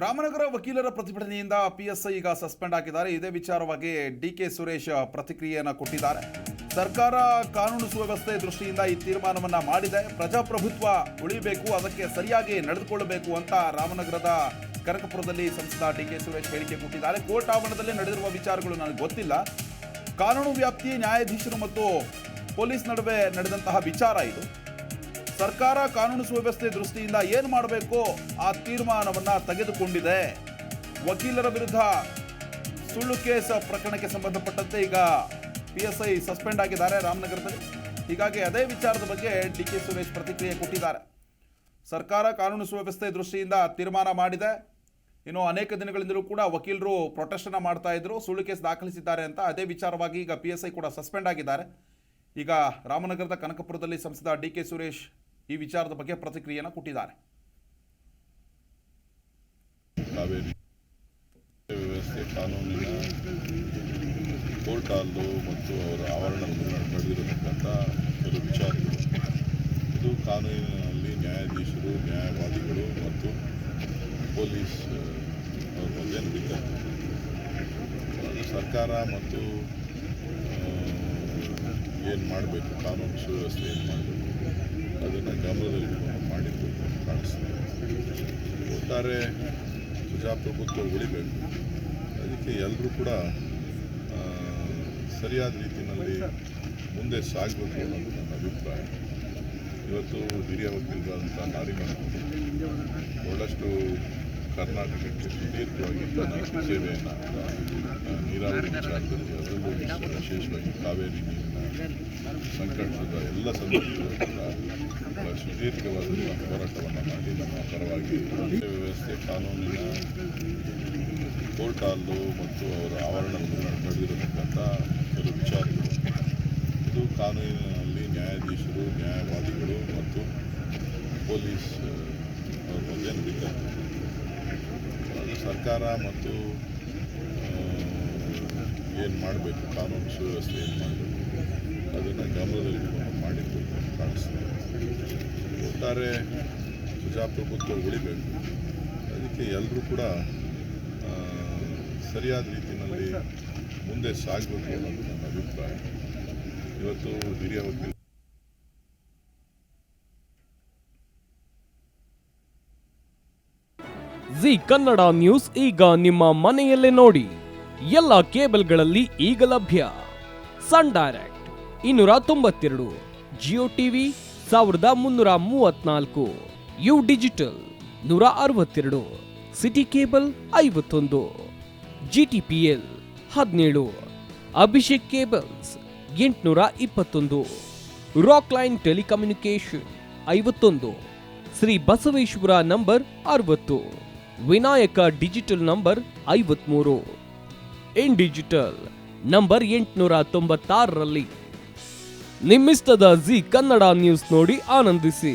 ರಾಮನಗರ ವಕೀಲರ ಪ್ರತಿಭಟನೆಯಿಂದ ಪಿಎಸ್ಐ ಈಗ ಸಸ್ಪೆಂಡ್ ಆಗಿದ್ದಾರೆ. ಇದೇ ವಿಚಾರವಾಗಿ ಡಿಕೆ ಸುರೇಶ್ ಪ್ರತಿಕ್ರಿಯೆಯನ್ನು ಕೊಟ್ಟಿದ್ದಾರೆ. ಸರ್ಕಾರ ಕಾನೂನು ಸುವ್ಯವಸ್ಥೆ ದೃಷ್ಟಿಯಿಂದ ಈ ತೀರ್ಮಾನವನ್ನ ಮಾಡಿದೆ. ಪ್ರಜಾಪ್ರಭುತ್ವ ಉಳಿಬೇಕು, ಅದಕ್ಕೆ ಸರಿಯಾಗಿ ನಡೆದುಕೊಳ್ಳಬೇಕು ಅಂತ ರಾಮನಗರದ ಕನಕಪುರದಲ್ಲಿ ಸಂಸದ ಡಿಕೆ ಸುರೇಶ್ ಹೇಳಿಕೆ ಕೊಟ್ಟಿದ್ದಾರೆ. ಕೋರ್ಟ್ ಆವರಣದಲ್ಲಿ ನಡೆದಿರುವ ವಿಚಾರಗಳು ನನಗೆ ಗೊತ್ತಿಲ್ಲ. ಕಾನೂನು ವ್ಯಾಪ್ತಿ ನ್ಯಾಯಾಧೀಶರು ಮತ್ತು ಪೊಲೀಸ್ ನಡುವೆ ನಡೆದಂತಹ ವಿಚಾರ ಇದು. ಸರ್ಕಾರ ಕಾನೂನು ಸುವ್ಯವಸ್ಥೆ ದೃಷ್ಟಿಯಿಂದ ಏನು ಮಾಡಬೇಕೋ ಆ ತೀರ್ಮಾನವನ್ನು ತೆಗೆದುಕೊಂಡಿದೆ. ವಕೀಲರ ವಿರುದ್ಧ ಸುಳ್ಳು ಕೇಸ್ ಪ್ರಕರಣಕ್ಕೆ ಸಂಬಂಧಪಟ್ಟಂತೆ ಈಗ ಪಿಎಸ್ಐ ಸಸ್ಪೆಂಡ್ ಆಗಿದ್ದಾರೆ ರಾಮನಗರದಲ್ಲಿ. ಹೀಗಾಗಿ ಅದೇ ವಿಚಾರದ ಬಗ್ಗೆ ಡಿಕೆ ಸುರೇಶ್ ಪ್ರತಿಕ್ರಿಯೆ ಕೊಟ್ಟಿದ್ದಾರೆ. ಸರ್ಕಾರ ಕಾನೂನು ಸುವ್ಯವಸ್ಥೆ ದೃಷ್ಟಿಯಿಂದ ತೀರ್ಮಾನ ಮಾಡಿದೆ. ಇನ್ನು ಅನೇಕ ದಿನಗಳಿಂದಲೂ ಕೂಡ ವಕೀಲರು ಪ್ರೊಟೆಸ್ಟನ್ನು ಮಾಡ್ತಾ ಇದ್ರು, ಸುಳ್ಳು ಕೇಸ್ ದಾಖಲಿಸಿದ್ದಾರೆ ಅಂತ. ಅದೇ ವಿಚಾರವಾಗಿ ಈಗ ಪಿಎಸ್ಐ ಕೂಡ ಸಸ್ಪೆಂಡ್ ಆಗಿದ್ದಾರೆ. ಈಗ ರಾಮನಗರದ ಕನಕಪುರದಲ್ಲಿ ಸಂಸದ ಡಿಕೆ ಸುರೇಶ್ ಈ ವಿಚಾರದ ಬಗ್ಗೆ ಪ್ರತಿಕ್ರಿಯೆಯನ್ನು ಕೊಟ್ಟಿದ್ದಾರೆ. ಕಾವೇರಿ ವ್ಯವಸ್ಥೆ ಕಾನೂನಿನ ಕೋರ್ಟ್ ಹಾಲು ಮತ್ತು ಅವರ ಆವರಣದಲ್ಲಿ ನಡೆದಿರತಕ್ಕಂಥ ಕೆಲವು ವಿಚಾರಗಳು, ಇದು ಕಾನೂನಿನಲ್ಲಿ ನ್ಯಾಯಾಧೀಶರು, ನ್ಯಾಯವಾದಿಗಳು ಮತ್ತು ಪೊಲೀಸ್ ಅವ್ರ ಮಧ್ಯೆ ನಡೀತಾರೆ. ಸರ್ಕಾರ ಮತ್ತು ಏನು ಮಾಡಬೇಕು, ಕಾನೂನು ಸುವ್ಯವಸ್ಥೆ ಏನು ಮಾಡಬೇಕು ಅದನ್ನು ಗಮನದಲ್ಲಿ ಮಾಡಿದ್ದು ಕಾಣಿಸ್ತದೆ. ಒಟ್ಟಾರೆ ಪ್ರಜಾಪ್ರಭುತ್ವ ಉಳಿಬೇಕು, ಅದಕ್ಕೆ ಎಲ್ಲರೂ ಕೂಡ ಸರಿಯಾದ ರೀತಿಯಲ್ಲಿ ಮುಂದೆ ಸಾಗಬೇಕು ಅನ್ನೋದು ನನ್ನ ಅಭಿಪ್ರಾಯ. ಇವತ್ತು ಹಿರಿಯ ವಕೀಲರಾದಂಥ ನಾರಿಮನ್ ಬಹಳಷ್ಟು ಕರ್ನಾಟಕಕ್ಕೆ ಸುದೀರ್ಘವಾಗಿ ತನ್ನ ಸೇವೆಯನ್ನು ನೀರಾವರಿ ವಿಚಾರದಲ್ಲಿ, ಅದರಲ್ಲೂ ವಿಶೇಷವಾಗಿ ಕಾವೇರಿ ನೀರಿನ ಸಂಕಟದ ಎಲ್ಲ ಸಂದರ್ಭದಲ್ಲೂ ಸುದೀರ್ಘವಾದ ಹೋರಾಟವನ್ನು ಮಾಡಿ ನಮ್ಮ ಪರವಾಗಿ ವ್ಯವಸ್ಥೆ ಕಾನೂನಿನ ಕೋರ್ಟ್ ಹಾಲು ಮತ್ತು ಅವರ ಆವರಣದಲ್ಲಿ ನಡೆದಿರತಕ್ಕಂಥ ಕೆಲವು ವಿಚಾರಗಳು, ಇದು ಕಾನೂನಿನಲ್ಲಿ ನ್ಯಾಯಾಧೀಶರು, ನ್ಯಾಯವಾದಿಗಳು ಮತ್ತು ಪೊಲೀಸ್ ಅವ್ರ ಮಧ್ಯೆ ನಡೀತಾರೆ. ಸರ್ಕಾರ ಮತ್ತು ಏನು ಮಾಡಬೇಕು, ಕಾನೂನು ಸುವ್ಯವಸ್ಥೆ ಏನು ಮಾಡಬೇಕು ಅದನ್ನು ಗಮನದಲ್ಲಿ ಮಾಡಿದ್ದು ಕಾಣಿಸ್ತದೆ. ಒಟ್ಟಾರೆ ಪ್ರಜಾಪ್ರಭುತ್ವ ಉಳಿಬೇಕು, ಅದಕ್ಕೆ ಎಲ್ಲರೂ ಕೂಡ ಸರಿಯಾದ ರೀತಿಯಲ್ಲಿ ಮುಂದೆ ಸಾಗಬೇಕು ಅನ್ನೋದು ನನ್ನ ಅಭಿಪ್ರಾಯ. ಇವತ್ತು ಹಿರಿಯ ವಕೀಲ ಜಿ ಕನ್ನಡ ನ್ಯೂಸ್ ಈಗ ನಿಮ್ಮ ಮನೆಯಲ್ಲೇ ನೋಡಿ. ಎಲ್ಲ ಕೇಬಲ್ಗಳಲ್ಲಿ ಈಗ ಲಭ್ಯ. Sun Direct 292, Jio TV 1334, U digital 162, City cable 51, GTPL 17, Abhishek cables 821, Rock Line telecommunication 51, Shri Basaveshwara number 60, Vinayaka digital number 53, in digital number 896ರಲ್ಲಿ. ನಿಮ್ಮಿಸ್ತದ ಜಿ ಕನ್ನಡ ನ್ಯೂಸ್ ನೋಡಿ ಆನಂದಿಸಿ.